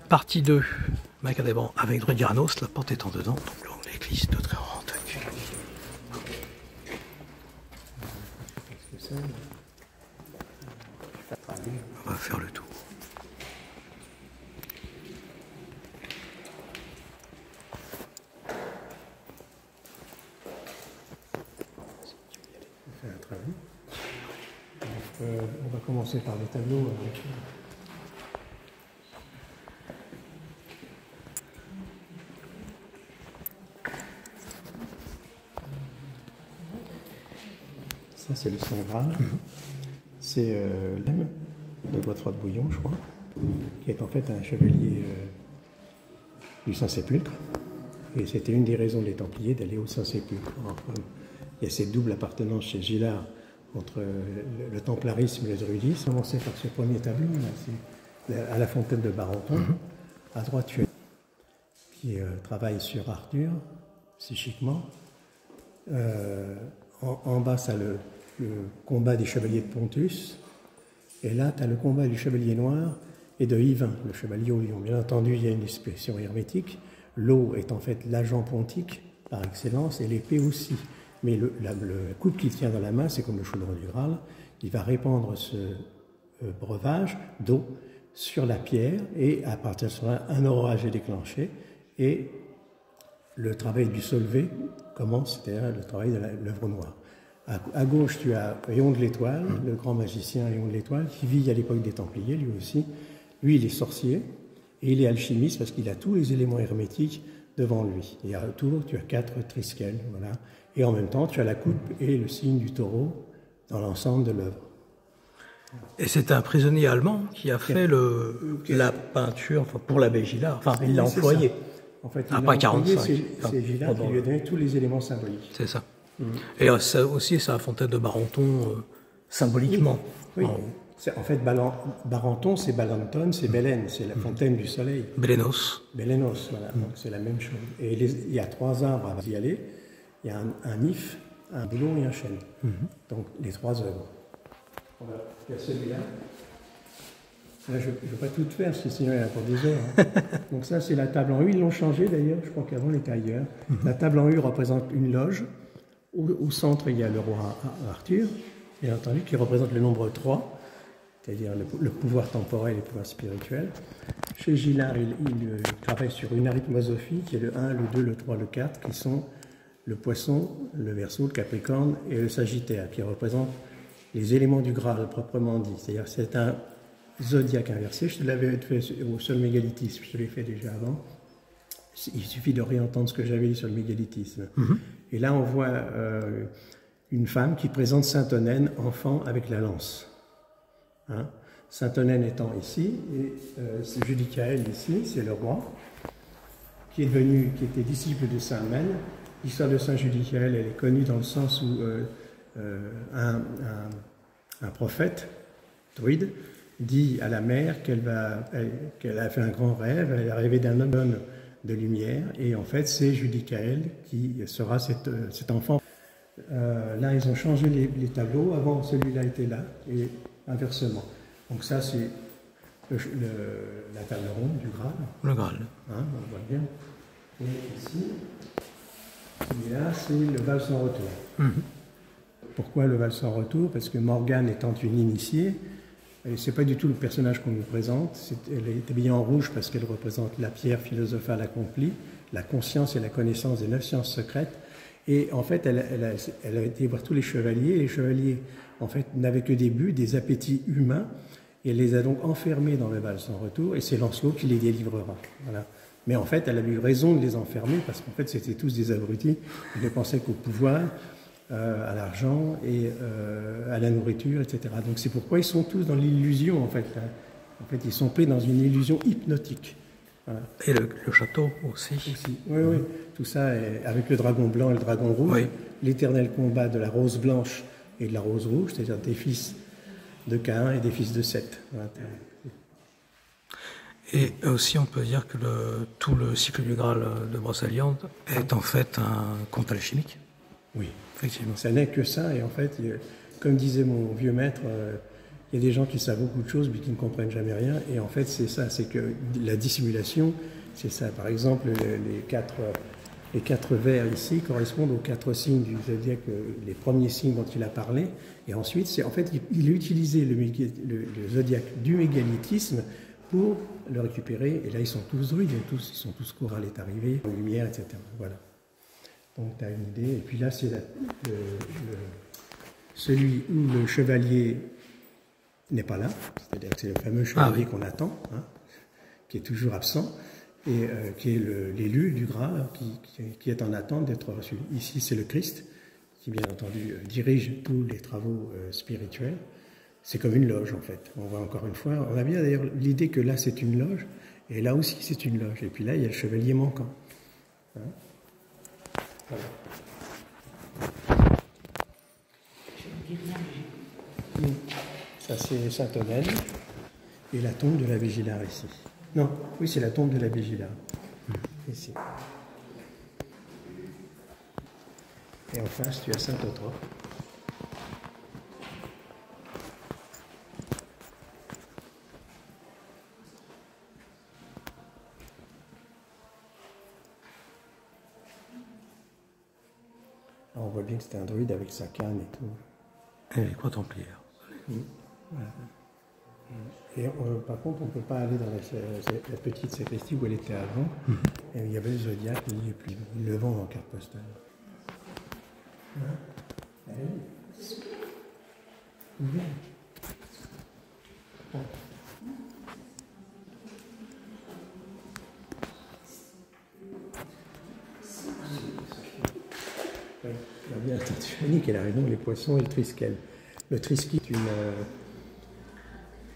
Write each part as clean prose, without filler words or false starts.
Partie 2, Macadamant avec Druidiaranos, la porte étant dedans, donc l'église de Trérente. On va faire le tour. On va commencer par les tableaux. Ça, c'est le Saint Graal. C'est l'âme de Godefroy de Bouillon, je crois, qui est en fait un chevalier du Saint-Sépulcre. Et c'était une des raisons des Templiers d'aller au Saint-Sépulcre. Il y a cette double appartenance chez Gillard entre le templarisme et le druidisme. On va commencer par ce premier tableau, là, c'est à la fontaine de Barenton. À droite, tu as qui travaille sur Arthur, psychiquement. En bas, ça le combat des chevaliers de Pontus. Et là, tu as le combat du chevalier noir et de Yvain, le chevalier au lion. Bien entendu, il y a une expression hermétique. L'eau est en fait l'agent pontique par excellence et l'épée aussi. Mais le coupe qu'il tient dans la main, c'est comme le chaudron du Graal. Il va répandre ce breuvage d'eau sur la pierre et à partir de là, un orage est déclenché et le travail du solvay commence, c'est-à-dire le travail de l'œuvre noire. À gauche, tu as Éon de l'Étoile, le grand magicien Éon de l'Étoile, qui vit à l'époque des Templiers, lui aussi. Lui, il est sorcier et il est alchimiste parce qu'il a tous les éléments hermétiques devant lui. Et autour, tu as 4 triskel, voilà. Et en même temps, tu as la coupe et le signe du taureau dans l'ensemble de l'œuvre. Et c'est un prisonnier allemand qui a fait la peinture pour l'abbé Gillard. Enfin, il l'a employé. En fait, après 45. C'est Gillard qui lui a donné tous les éléments symboliques. C'est ça. Et ça aussi, c'est la fontaine de Barenton, symboliquement. Oui. En fait, Barenton, c'est Balanton, c'est Bélène, c'est la fontaine du soleil. Bélénos. Bélénos, voilà, donc c'est la même chose. Et il y a 3 arbres à y aller. Il y a un if, un boulon et un chêne. Donc les 3 œuvres. Voilà. Il y a celui-là. Là, je ne vais pas tout faire, parce que sinon il y a encore des heures. Hein. Donc ça, c'est la table en U. Ils l'ont changé d'ailleurs, je crois qu'avant elle était ailleurs. La table en U représente une loge. Au centre, il y a le roi Arthur, bien entendu, qui représente le nombre 3, c'est-à-dire le pouvoir temporel et le pouvoir spirituel. Chez Gillard, il travaille sur une arithmosophie, qui est le 1, le 2, le 3, le 4, qui sont le poisson, le verseau, le capricorne et le sagittaire, qui représentent les éléments du Graal proprement dit. C'est-à-dire c'est un zodiaque inversé. Je te l'avais fait au sol mégalithisme, je te l'ai fait déjà avant. Il suffit de réentendre ce que j'avais dit sur le mégalithisme. Et là, on voit une femme qui présente Sainte-Onenne, enfant avec la lance. Hein? Sainte-Onenne étant ici, et c'est Judicaël ici, c'est le roi, qui était disciple de Saint Mène. L'histoire de Saint Judicaël, elle est connue dans le sens où un prophète, druide, dit à la mère qu'elle a fait un grand rêve, elle est rêvé d'un homme de lumière, et en fait c'est Judicaël qui sera cet enfant. Là ils ont changé les tableaux, avant celui-là était là, et inversement. Donc ça c'est la table ronde du Graal. Le Graal. Hein, on voit bien. Et ici, celui-là c'est le Val sans retour. Pourquoi le Val sans retour? Parce que Morgane étant une initiée, c'est pas du tout le personnage qu'on nous présente. Elle est habillée en rouge parce qu'elle représente la pierre philosophale accomplie, la conscience et la connaissance des 9 sciences secrètes. Et en fait, elle a été voir tous les chevaliers. Et les chevaliers, en fait, n'avaient que des buts, des appétits humains. Et elle les a donc enfermés dans le Val sans retour. Et c'est Lancelot qui les délivrera. Voilà. Mais en fait, elle a eu raison de les enfermer parce qu'en fait, c'était tous des abrutis. Ils ne pensaient qu'au pouvoir, à l'argent et à la nourriture, etc. Donc c'est pourquoi ils sont tous dans l'illusion, en fait. En fait, ils sont pris dans une illusion hypnotique. Voilà. Et le château aussi. Oui. Tout ça, avec le dragon blanc et le dragon rouge, l'éternel combat de la rose blanche et de la rose rouge, c'est-à-dire des fils de Caïn et des fils de Seth. Voilà. Et aussi, on peut dire que tout le cycle du Graal de Brocéliande est en fait un conte alchimique. Oui. Effectivement. Ça n'est que ça, et en fait, comme disait mon vieux maître, Il y a des gens qui savent beaucoup de choses mais qui ne comprennent jamais rien. Et en fait, c'est ça, c'est que la dissimulation, c'est ça. Par exemple, les quatre vers ici correspondent aux 4 signes du zodiaque, les premiers signes dont il a parlé. Et ensuite, en fait, il a utilisé le zodiaque du mégalithisme pour le récupérer. Et là, ils sont tous druides, ils sont tous chorales est arrivé, lumière, etc. Voilà. Donc, tu as une idée. Et puis là, c'est celui où le chevalier n'est pas là. C'est-à-dire que c'est le fameux chevalier qu'on attend, hein, qui est toujours absent. Et qui est l'élu du Graal, qui est en attente d'être reçu. Ici, c'est le Christ, qui bien entendu dirige tous les travaux spirituels. C'est comme une loge, en fait. On voit encore une fois, on a bien d'ailleurs l'idée que là, c'est une loge, et là aussi, c'est une loge. Et puis là, il y a le chevalier manquant. Hein? Voilà. Ça, c'est Sainte-Hélène, et la tombe de la Végilard, ici. Non, oui, c'est la tombe de la Végilard. Ici. Et en face, tu as Saint-Eutrope. Alors, on voit bien que c'était un druide avec sa canne et tout. Et les croix templières. Voilà. Et par contre, on ne peut pas aller dans la petite sacristie où elle était avant. Et il y avait le zodiaque, il le vend en carte postale. Hein? Bien. Bon. Bien entendu, Annick, elle a raison, les poissons et le triskel. Le triskel est une...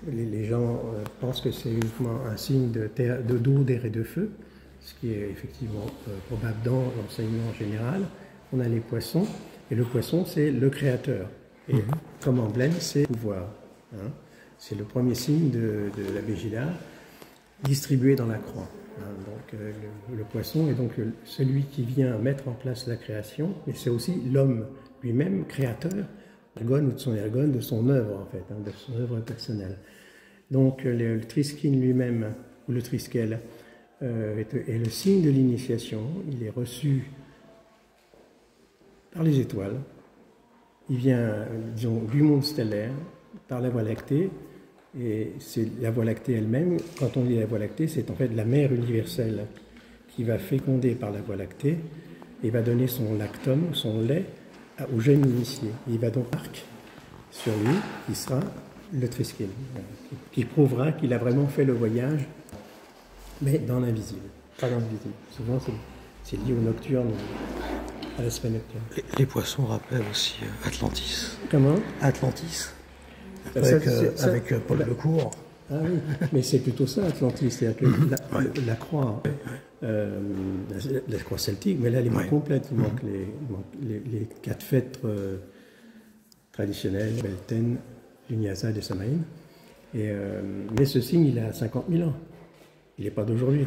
Les gens pensent que c'est uniquement un signe d'eau, d'air et de feu, ce qui est effectivement probable dans l'enseignement général. On a les poissons, et le poisson, c'est le créateur. Et comme emblème, c'est le pouvoir. Hein. C'est le premier signe de la Végilard, distribué dans la croix. Hein. Donc le poisson est donc celui qui vient mettre en place la création, mais c'est aussi l'homme lui-même, créateur, ergone ou de son ergone, de son œuvre en fait, hein, de son œuvre personnelle. Donc le triskin lui-même, ou le triskel, est le signe de l'initiation. Il est reçu par les étoiles. Il vient, disons, du monde stellaire, par la Voie lactée. Et c'est la Voie lactée elle-même. Quand on dit la Voie lactée, c'est en fait la mère universelle qui va féconder par la Voie lactée et va donner son lactum, son lait, au jeune initié. Il va donc marquer sur lui, qui sera le triskel, qui prouvera qu'il a vraiment fait le voyage, mais dans l'invisible, pas dans le visible. Souvent, c'est lié au nocturne, à l'aspect nocturne. Les poissons rappellent aussi Atlantis. Comment? Atlantis, avec Paul Lecourt. Ah oui, mais c'est plutôt ça, Atlantis, c'est-à-dire que la croix, la croix celtique, mais là, elle est moins complète. Il manque les 4 fêtes traditionnelles, Beltane, Lugnasa et Samaïn. Mais ce signe, il a 50 000 ans. Il n'est pas d'aujourd'hui.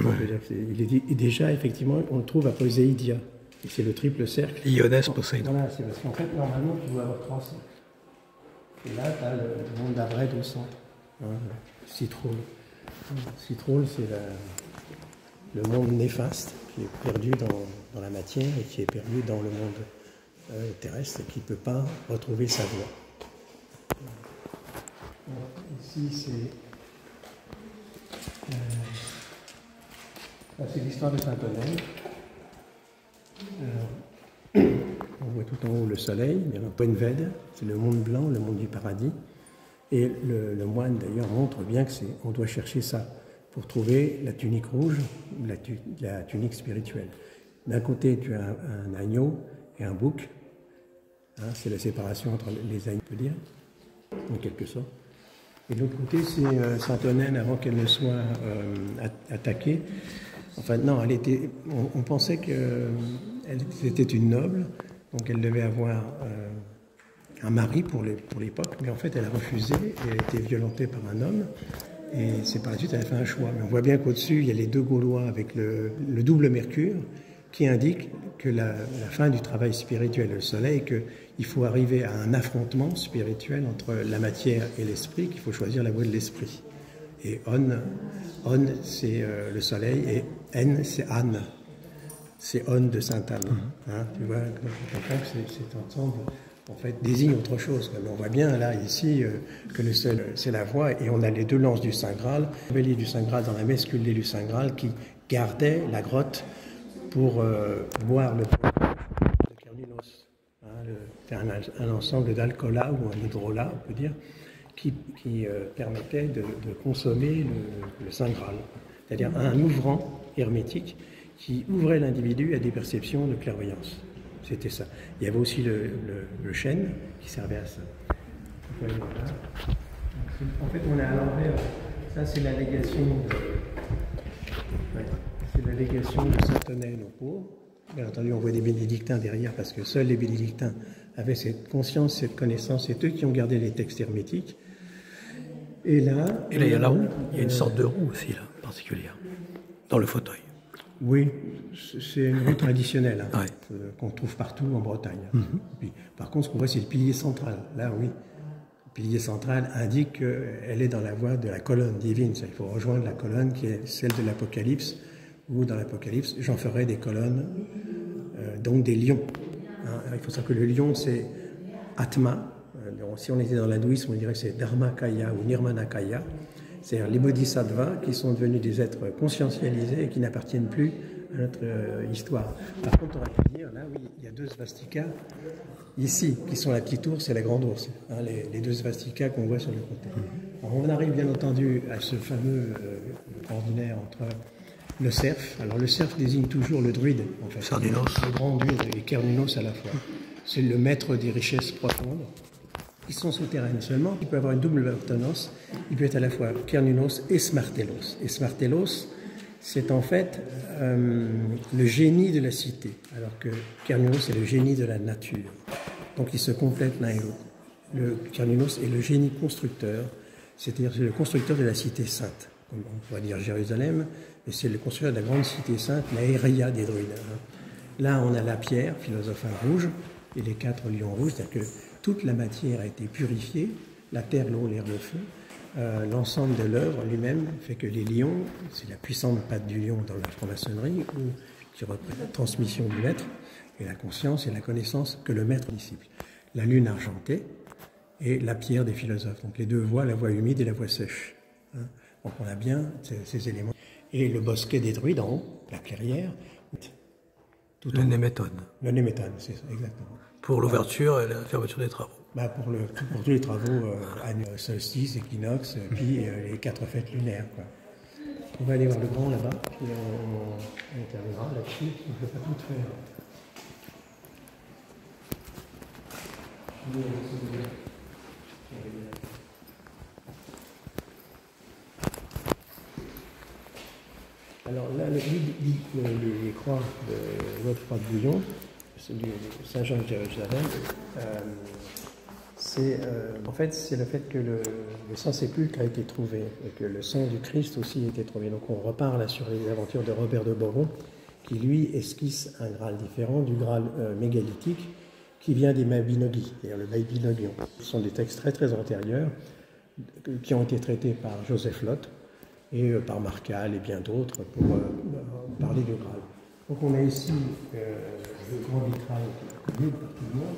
Il est déjà, effectivement, on le trouve à Poséidia. Et c'est le triple cercle. Lyonès Poséidon. Voilà, c'est parce qu'en fait, normalement, tu dois avoir 3 cercles. Et là, tu as le monde d'Avred au centre. Hein, Citrôle. Citrôle, c'est le monde néfaste qui est perdu dans la matière et qui est perdu dans le monde terrestre et qui ne peut pas retrouver sa voie. Ici, c'est l'histoire de Sainte-Hélène. On voit tout en haut le soleil, bien entendu Ved, c'est le monde blanc, le monde du paradis. Et le moine d'ailleurs montre bien que on doit chercher ça pour trouver la tunique rouge, la tunique spirituelle. D'un côté, tu as un agneau et un bouc. Hein, c'est la séparation entre les agneaux, on peut dire, en quelque sorte. Et de l'autre côté, c'est Sainte-Hélène avant qu'elle ne soit attaquée. Enfin, non, on pensait qu'elle était une noble, donc elle devait avoir un mari pour l'époque, mais en fait, elle a refusé et elle a été violentée par un homme. Et c'est par la suite, elle a fait un choix. Mais on voit bien qu'au-dessus, il y a les 2 Gaulois avec le double Mercure qui indique que la fin du travail spirituel le soleil, qu'il faut arriver à un affrontement spirituel entre la matière et l'esprit, qu'il faut choisir la voie de l'esprit. Et On c'est le soleil, et N, c'est Anne. C'est On de Sainte-Anne. Hein, tu vois, cet ensemble, en fait, désigne autre chose. Mais on voit bien, là, ici, que le seul, c'est la voie, et on a les deux lances du Saint Graal, le bélier du Saint Graal dans la messe culée du Saint Graal, qui gardait la grotte pour boire le Kernunos. C'est un ensemble d'alcoolat ou un hydrolat, on peut dire, qui permettait de consommer le Saint Graal. C'est-à-dire un ouvrant hermétique qui ouvrait l'individu à des perceptions de clairvoyance. C'était ça. Il y avait aussi le chêne qui servait à ça. En fait, on est à l'envers. Ça, c'est la légation de Saint-Onnen aux pauvres. Bien entendu, on voit des bénédictins derrière parce que seuls les bénédictins avaient cette conscience, cette connaissance. C'est eux qui ont gardé les textes hermétiques. Et là, il y a la roue. Il y a une sorte de roue aussi, là, particulière, dans le fauteuil. Oui, c'est une roue traditionnelle hein, ouais. Qu'on trouve partout en Bretagne. Puis, par contre, ce qu'on voit, c'est le pilier central. Là, oui. Le pilier central indique qu'elle est dans la voie de la colonne divine. Il faut rejoindre la colonne qui est celle de l'Apocalypse, où dans l'Apocalypse, j'en ferai des colonnes, donc des lions. Hein, il faut savoir que le lion, c'est Atma. Si on était dans l'hindouisme, on dirait que c'est Dharmakaya ou Nirmanakaya. C'est-à-dire les bodhisattvas qui sont devenus des êtres conscientialisés et qui n'appartiennent plus à notre histoire. Par contre, on aurait pu dire, là, oui, il y a deux svastikas ici, qui sont la petite ours et la grande ours. Hein, les deux svastikas qu'on voit sur le côté. Alors, on arrive bien entendu à ce fameux ordinaire entre le cerf. Alors le cerf désigne toujours le druide, en fait. Sardinos. Le grand druide et Kernunos à la fois. C'est le maître des richesses profondes. Ils sont souterraines seulement. Il peut avoir une double appartenance. Il peut être à la fois Kernunos et Smartelos. Et Smartelos, c'est en fait le génie de la cité, alors que Kernunos est le génie de la nature. Donc ils se complètent l'un et l'autre. Le Kernunos est le génie constructeur, c'est-à-dire c'est le constructeur de la cité sainte. On pourrait dire Jérusalem, mais c'est le constructeur de la grande cité sainte, la Héria des druides. Là, on a la pierre, philosophe rouge, et les 4 lions rouges, c'est-à-dire que toute la matière a été purifiée, la terre, l'eau, l'air, le feu. L'ensemble de l'œuvre lui-même fait que les lions, c'est la puissante patte du lion dans la franc-maçonnerie, qui représente la transmission du maître, et la conscience et la connaissance que le maître disciple. La lune argentée et la pierre des philosophes. Donc les deux voies, la voie humide et la voie sèche. Hein. Donc on a bien ces éléments. Et le bosquet des druides en haut, la clairière. Le néméton. Le néméton, c'est ça, exactement. Pour l'ouverture et la fermeture des travaux. Bah pour tous les travaux, solstice, équinoxe, puis les 4 fêtes lunaires. Quoi. On va aller voir le grand là-bas, puis on terminera là-dessus, on ne peut pas tout faire. Alors là, les croix de l'autre croix de Bouillon, du Saint-Jean de Jérusalem, en fait, c'est le fait que le sang sépulcre a été trouvé et que le sang du Christ aussi a été trouvé. Donc on repart là sur les aventures de Robert de Boron, qui lui esquisse un Graal différent du Graal mégalithique qui vient des Mabinogi, c'est-à-dire le Mabinogion. Ce sont des textes très très antérieurs qui ont été traités par Joseph Lotte et par Marcal et bien d'autres pour parler du Graal. Donc on a ici le grand vitrail qui est connu par tout le monde.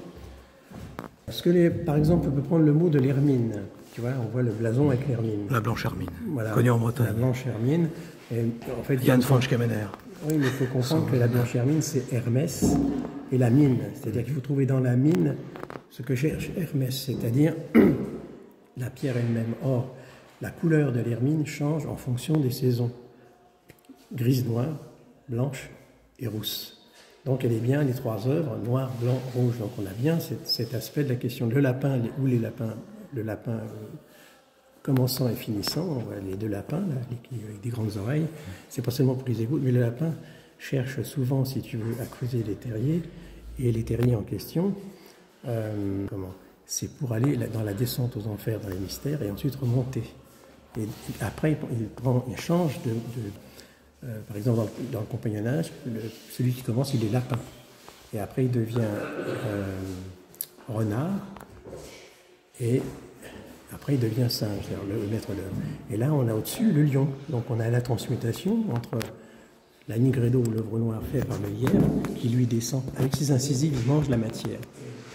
Parce que, par exemple, on peut prendre le mot de l'hermine. Tu vois, on voit le blason avec l'hermine. La blanche hermine, voilà, connue en Bretagne. La blanche hermine. Et, en fait, Yann Franch-Kemener. Oui, mais il faut comprendre que la blanche hermine, c'est Hermès et la mine. C'est-à-dire qu'il faut trouver dans la mine ce que cherche Hermès, c'est-à-dire la pierre elle-même. Or, la couleur de l'hermine change en fonction des saisons. Grise, noire, blanche et rousse. Donc elle est bien les 3 œuvres, noir, blanc, rouge. Donc on a bien cet aspect de la question. Le lapin, le lapin commençant et finissant, on voit les 2 lapins, là, avec des grandes oreilles. C'est pas seulement pour les égouts, mais le lapin cherche souvent, si tu veux, à creuser les terriers. Et les terriers en question, c'est pour aller dans la descente aux enfers, dans les mystères, et ensuite remonter. Et après, il change Par exemple, dans le compagnonnage, celui qui commence, il est lapin. Et après, il devient renard. Et après, il devient singe, c'est-à-dire le maître d'œuvre. Et là, on a au-dessus le lion. Donc, on a la transmutation entre la nigredo ou l'œuvre noire fait par le lierre, qui lui descend. Avec ses incisives, il mange la matière.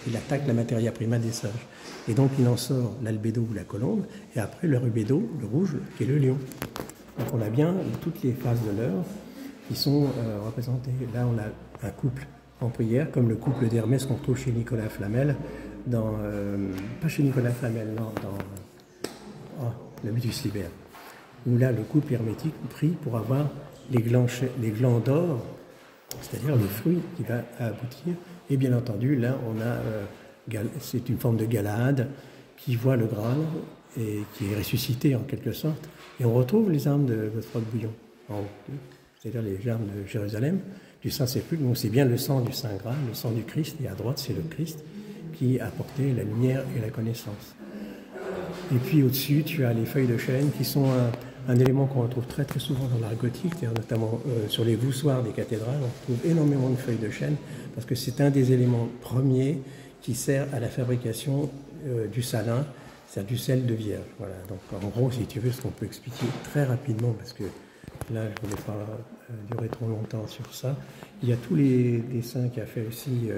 Il attaque la materia prima des sages. Et donc, il en sort l'albédo ou la colombe, et après, le rubédo, le rouge, qui est le lion. Donc, on a bien toutes les phases de l'œuvre qui sont représentées. Là, on a un couple en prière, comme le couple d'Hermès qu'on trouve chez Nicolas Flamel, pas chez Nicolas Flamel, non, dans le Vitus Liber, où là, le couple hermétique prie pour avoir les glands d'or, c'est-à-dire le fruit qui va aboutir. Et bien entendu, là, on a, c'est une forme de Galaad qui voit le Graal et qui est ressuscité en quelque sorte. Et on retrouve les armes de Godefroy de Bouillon, en haut, c'est-à-dire les armes de Jérusalem, du Saint-Sépulcre. Donc c'est bien le sang du Saint Graal, le sang du Christ, et à droite, c'est le Christ qui a apporté la lumière et la connaissance. Et puis au-dessus, tu as les feuilles de chêne qui sont un élément qu'on retrouve très très souvent dans l'art gothique, notamment sur les voussoirs des cathédrales. On trouve énormément de feuilles de chêne parce que c'est un des éléments premiers qui sert à la fabrication du salin, c'est-à-dire du sel de vierge. Voilà. Donc en gros, si tu veux, ce qu'on peut expliquer très rapidement, parce que là, je ne voulais pas durer trop longtemps sur ça. Il y a tous les dessins qu'a fait aussi,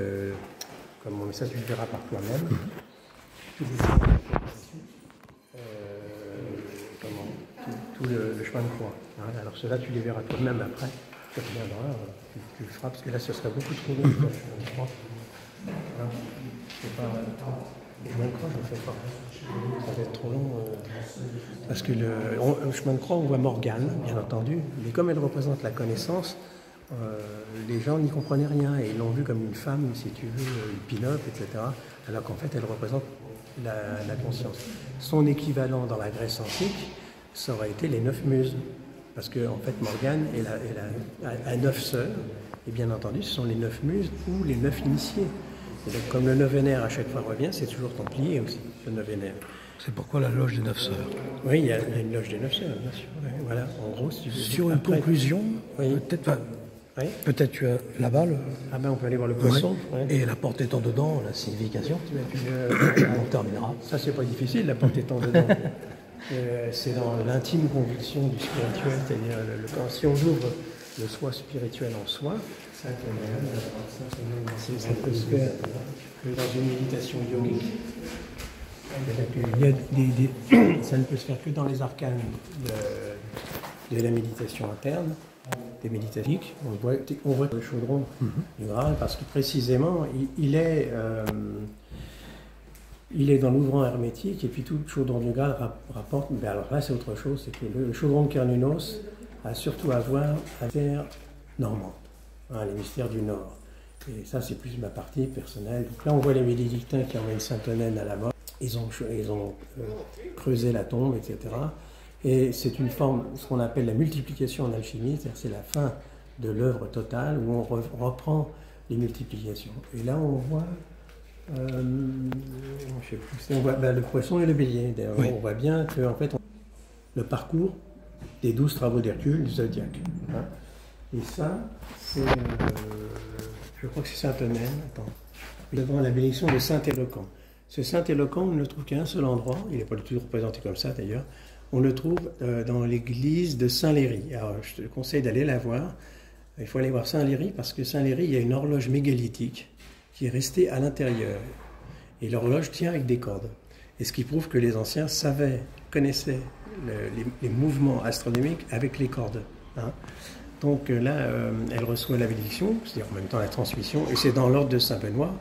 comme ça tu le verras par toi-même. Tous les dessins tout le chemin de croix. Hein. Alors ceux-là, tu les verras toi-même après. Tu reviendras, tu le feras, parce que là, ce serait beaucoup trop long, le chemin de croix. Hein. C'est pas... Le chemin de croix, je ne le fais pas. Ça va être trop long. Parce que le chemin de croix, on voit Morgane, bien entendu, mais comme elle représente la connaissance, les gens n'y comprenaient rien, et ils l'ont vue comme une femme, si tu veux, une pin-up, etc., alors qu'en fait, elle représente la conscience. Son équivalent dans la Grèce antique, ça aurait été les 9 muses. Parce que, en fait, Morgane a 9 sœurs, et bien entendu, ce sont les 9 muses ou les 9 initiés. Et donc, comme le novenaire à chaque fois revient, c'est toujours templier aussi, le novenaire. C'est pourquoi la loge des 9 sœurs. Oui, il y a une loge des 9 sœurs, bien sûr. Ouais, voilà, en gros, si tu veux. Sur une conclusion, oui. Peut-être tu as là-bas le... Ah ben, on peut aller voir le poisson. Ouais. Ouais. Et la porte étant dedans, la signification. On terminera. Ça, c'est pas difficile, la porte étant dedans. C'est dans l'intime conviction du spirituel, c'est-à-dire si on ouvre le soi spirituel en soi, ça peut se faire que dans une méditation yogique. Ça ne peut se faire que dans les arcanes de la méditation interne, des méditatiques. On voit le chaudron du Graal parce que précisément, il est dans l'ouvrant hermétique, et puis tout le chaudron du Graal rapporte. Mais alors là, c'est autre chose, c'est que le chaudron de Cernunnos a surtout à voir à la terre normande, hein, les mystères du Nord. Et ça, c'est plus ma partie personnelle. Donc là, on voit les bénédictins qui emmènent Sainte-Hélène à la mort. Ils ont creusé la tombe, etc. Et c'est une forme, ce qu'on appelle la multiplication en alchimie, c'est-à-dire c'est la fin de l'œuvre totale où on reprend les multiplications. Et là, on voit. Je sais plus, on voit le poisson et le bélier. D'ailleurs, oui. On voit bien que en fait, le parcours des 12 travaux d'Hercule du zodiaque. Hein. Et ça, c'est, je crois que c'est Sainte-Hélène. Attends, devant la bénédiction de Saint Éloquent. Ce Saint Éloquent, on ne le trouve qu'à un seul endroit. Il n'est pas du tout représenté comme ça d'ailleurs. On le trouve dans l'église de Saint-Léry. Alors, je te conseille d'aller la voir. Il faut aller voir Saint-Léry parce que Saint-Léry, il y a une horloge mégalithique qui est restée à l'intérieur. Et l'horloge tient avec des cordes. Et ce qui prouve que les anciens connaissaient les mouvements astronomiques avec les cordes. Hein. Donc là, elle reçoit la bénédiction, c'est-à-dire en même temps la transmission, et c'est dans l'ordre de Saint-Benoît,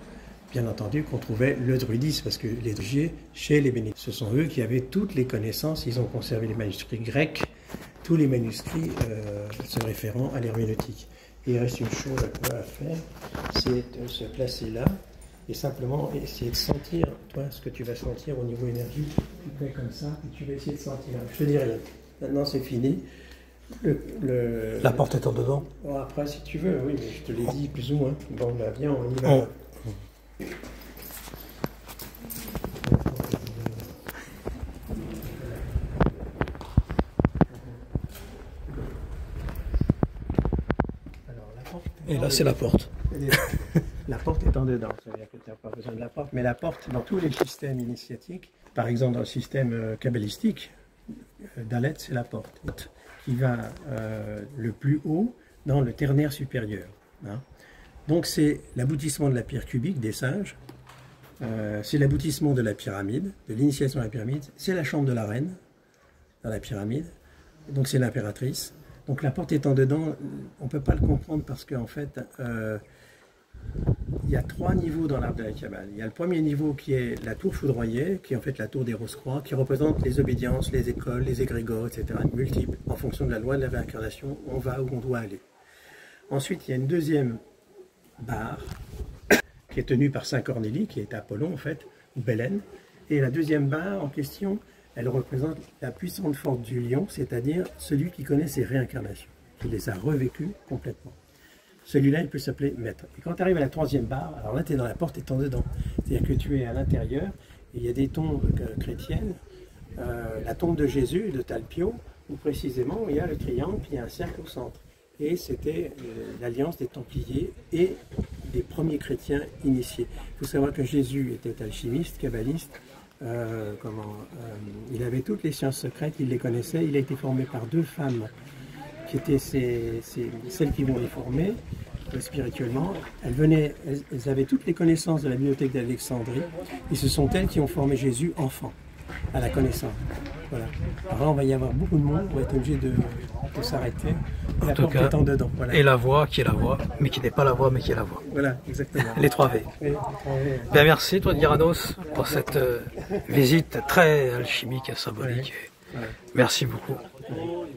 bien entendu, qu'on trouvait le druidisme, parce que les druidiers, chez les bénédictins, ce sont eux qui avaient toutes les connaissances, ils ont conservé les manuscrits grecs, tous les manuscrits se référant à l'herméneutique. Et il reste une chose à faire, c'est de se placer là et simplement essayer de sentir, toi, ce que tu vas sentir au niveau énergie. Tu fais comme ça et tu vas essayer de sentir. Je te dis rien. Maintenant, c'est fini. La porte étant dedans. Bon, après, si tu veux, oui, mais je te l'ai dit plus ou moins. Bon, bah, viens, on y va. Et là, c'est la porte. La porte est en dedans, ça veut dire que tu n'as pas besoin de la porte. Mais la porte, dans tous les systèmes initiatiques, par exemple dans le système kabbalistique, Dalet, c'est la porte, qui va le plus haut dans le ternaire supérieur. Hein. Donc c'est l'aboutissement de la pierre cubique des singes, c'est l'aboutissement de la pyramide, de l'initiation à la pyramide, c'est la chambre de la reine dans la pyramide, donc c'est l'impératrice. Donc la porte étant dedans, on ne peut pas le comprendre parce qu'en fait, il y a 3 niveaux dans l'arbre de la Kabbale. Il y a le premier niveau qui est la tour foudroyée, qui est en fait la tour des Rose-Croix, qui représente les obédiences, les écoles, les égrégores, etc., multiples. En fonction de la loi de la réincarnation, on va où on doit aller. Ensuite, il y a une deuxième barre qui est tenue par Saint Cornélie, qui est Apollon en fait, ou Bélène. Et la deuxième barre en question, elle représente la puissante force du lion, c'est-à-dire celui qui connaît ses réincarnations, qui les a revécues complètement. Celui-là, il peut s'appeler maître. Et quand tu arrives à la 3e barre, alors là, tu es dans la porte étant dedans. C'est-à-dire que tu es à l'intérieur, et il y a des tombes chrétiennes, la tombe de Jésus, de Talpio, où précisément, il y a le triangle, puis il y a un cercle au centre. Et c'était l'alliance des Templiers et des premiers chrétiens initiés. Il faut savoir que Jésus était alchimiste, kabbaliste, il avait toutes les sciences secrètes, il les connaissait, il a été formé par 2 femmes qui étaient celles qui vont les former spirituellement. Elles avaient toutes les connaissances de la bibliothèque d'Alexandrie et ce sont elles qui ont formé Jésus enfant, à la connaissance. Voilà. Alors là, on va y avoir beaucoup de monde, on va être obligé de s'arrêter. En tout cas, dedans, voilà. Et la voix qui est la voix, mais qui n'est pas la voix, mais qui est la voix. Voilà, exactement. Les 3 V. Oui, les 3 V. Bien, merci, toi, Gyarados, pour cette visite très alchimique et symbolique. Ouais. Ouais. Merci beaucoup. Ouais.